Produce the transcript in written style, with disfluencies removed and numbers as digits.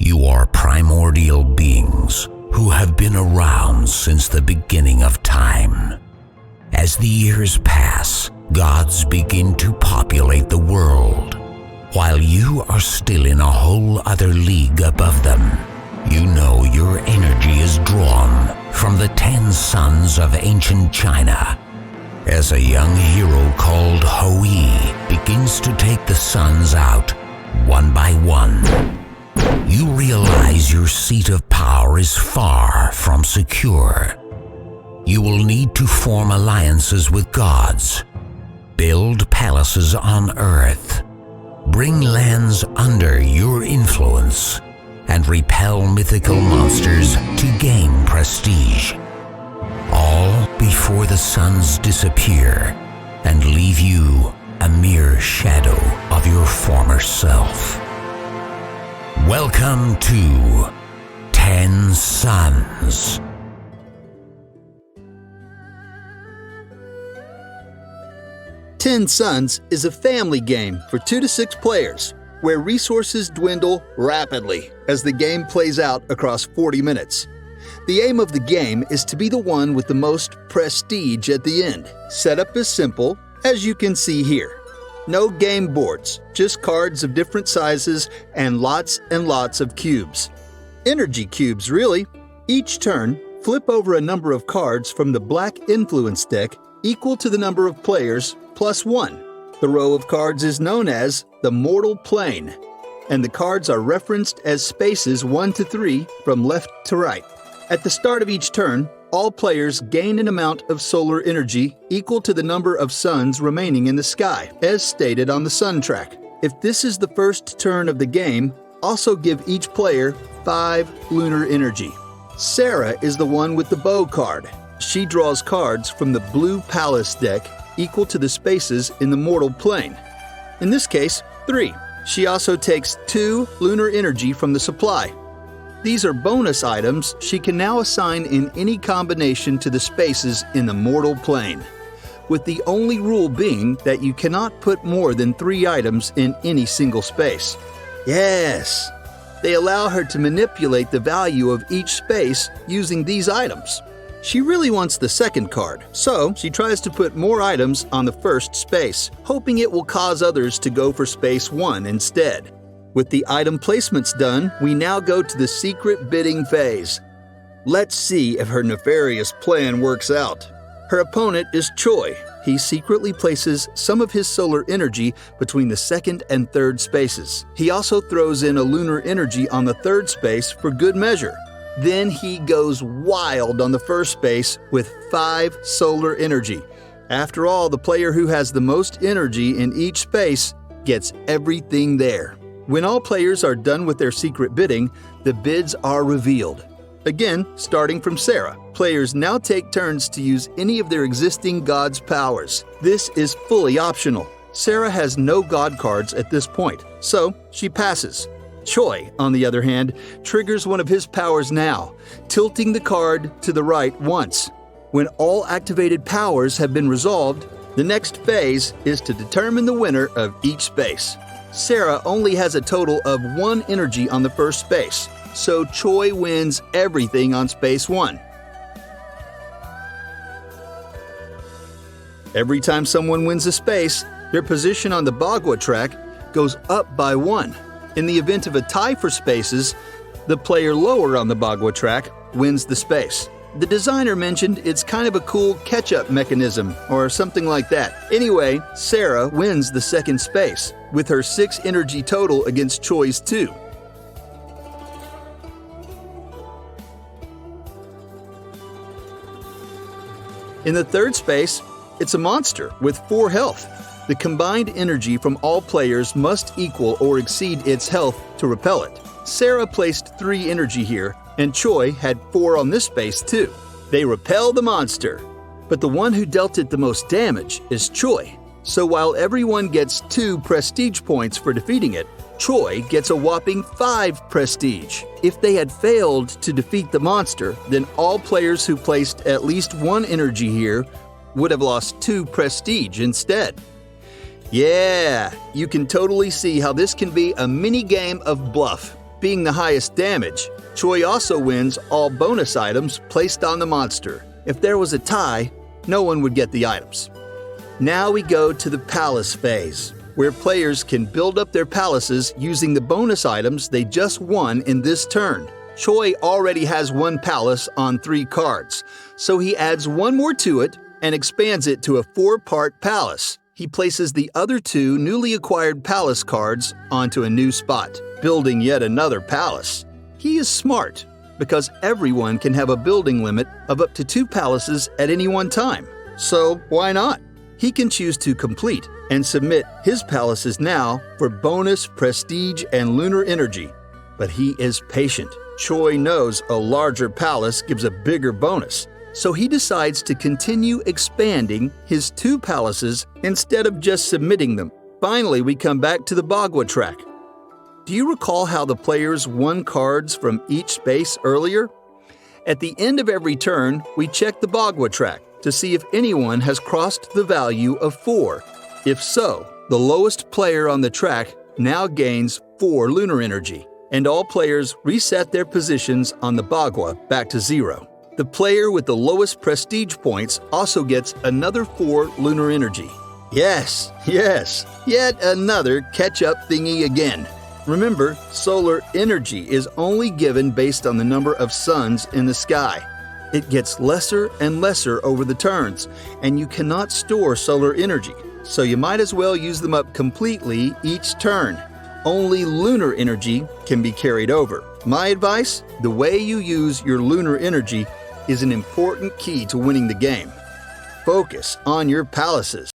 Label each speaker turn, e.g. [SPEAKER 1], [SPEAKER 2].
[SPEAKER 1] You are primordial beings who have been around since the beginning of time. As the years pass, gods begin to populate the world, while you are still in a whole other league above them. You know your energy is drawn from the 10 suns of ancient China. As a young hero called Hou-Yi begins to take the suns out, one by one, you realize your seat of power is far from secure. You will need to form alliances with gods, build palaces on Earth, bring lands under your influence, and repel mythical monsters to gain prestige. All before the suns disappear and leave you a mere shadow of your former self. Welcome to 10 Suns.
[SPEAKER 2] Ten Suns is a family game for 2 to 6 players, where resources dwindle rapidly as the game plays out across 40 minutes. The aim of the game is to be the one with the most prestige at the end. Setup is simple, as you can see here. No game boards, just cards of different sizes and lots of cubes. Energy cubes, really. Each turn, flip over a number of cards from the Black Influence deck equal to the number of players plus 1. The row of cards is known as the Mortal Plane, and the cards are referenced as spaces 1 to 3 from left to right. At the start of each turn, all players gain an amount of solar energy equal to the number of suns remaining in the sky, as stated on the sun track. If this is the first turn of the game, also give each player 5 lunar energy. Sarah is the one with the bow card. She draws cards from the Blue Palace deck equal to the spaces in the Mortal Plane. In this case, 3. She also takes 2 lunar energy from the supply. These are bonus items she can now assign in any combination to the spaces in the Mortal Plane, with the only rule being that you cannot put more than 3 items in any single space. Yes, they allow her to manipulate the value of each space using these items. She really wants the second card, so she tries to put more items on the first space, hoping it will cause others to go for space 1 instead. With the item placements done, we now go to the secret bidding phase. Let's see if her nefarious plan works out. Her opponent is Choi. He secretly places some of his solar energy between the second and third spaces. He also throws in a lunar energy on the third space for good measure. Then he goes wild on the first space with 5 solar energy. After all, the player who has the most energy in each space gets everything there. When all players are done with their secret bidding, the bids are revealed. Again, starting from Sarah, players now take turns to use any of their existing god's powers. This is fully optional. Sarah has no god cards at this point, so she passes. Choi, on the other hand, triggers one of his powers now, tilting the card to the right once. When all activated powers have been resolved, the next phase is to determine the winner of each space. Sarah only has a total of 1 energy on the first space, so Choi wins everything on space 1. Every time someone wins a space, their position on the Bagua track goes up by 1. In the event of a tie for spaces, the player lower on the Bagua track wins the space. The designer mentioned it's kind of a cool catch-up mechanism or something like that. Anyway, Sarah wins the second space with her 6 energy total against Choi's 2. In the third space, it's a monster with 4 health. The combined energy from all players must equal or exceed its health to repel it. Sarah placed 3 energy here, and Choi had 4 on this space too. They repel the monster, but the one who dealt it the most damage is Choi. So while everyone gets 2 prestige points for defeating it, Choi gets a whopping 5 prestige. If they had failed to defeat the monster, then all players who placed at least 1 energy here would have lost 2 prestige instead. Yeah, you can totally see how this can be a mini game of bluff. being the highest damage, Choi also wins all bonus items placed on the monster. If there was a tie, no one would get the items. Now we go to the palace phase, where players can build up their palaces using the bonus items they just won in this turn. Choi already has one palace on 3 cards, so he adds one more to it and expands it to a 4-part palace. He places the other 2 newly acquired palace cards onto a new spot, building yet another palace. He is smart, because everyone can have a building limit of up to 2 palaces at any one time. So why not? He can choose to complete and submit his palaces now for bonus, prestige, and lunar energy. But he is patient. Choi knows a larger palace gives a bigger bonus, so he decides to continue expanding his 2 palaces instead of just submitting them. Finally, we come back to the Bagua track. Do you recall how the players won cards from each space earlier? At the end of every turn, we check the Bagua track to see if anyone has crossed the value of 4. If so, the lowest player on the track now gains 4 lunar energy, and all players reset their positions on the Bagua back to 0. The player with the lowest prestige points also gets another 4 lunar energy. Yes, yet another catch-up thingy again. Remember, solar energy is only given based on the number of suns in the sky. It gets lesser and lesser over the turns, and you cannot store solar energy, so you might as well use them up completely each turn. Only lunar energy can be carried over. My advice? The way you use your lunar energy is an important key to winning the game. Focus on your palaces.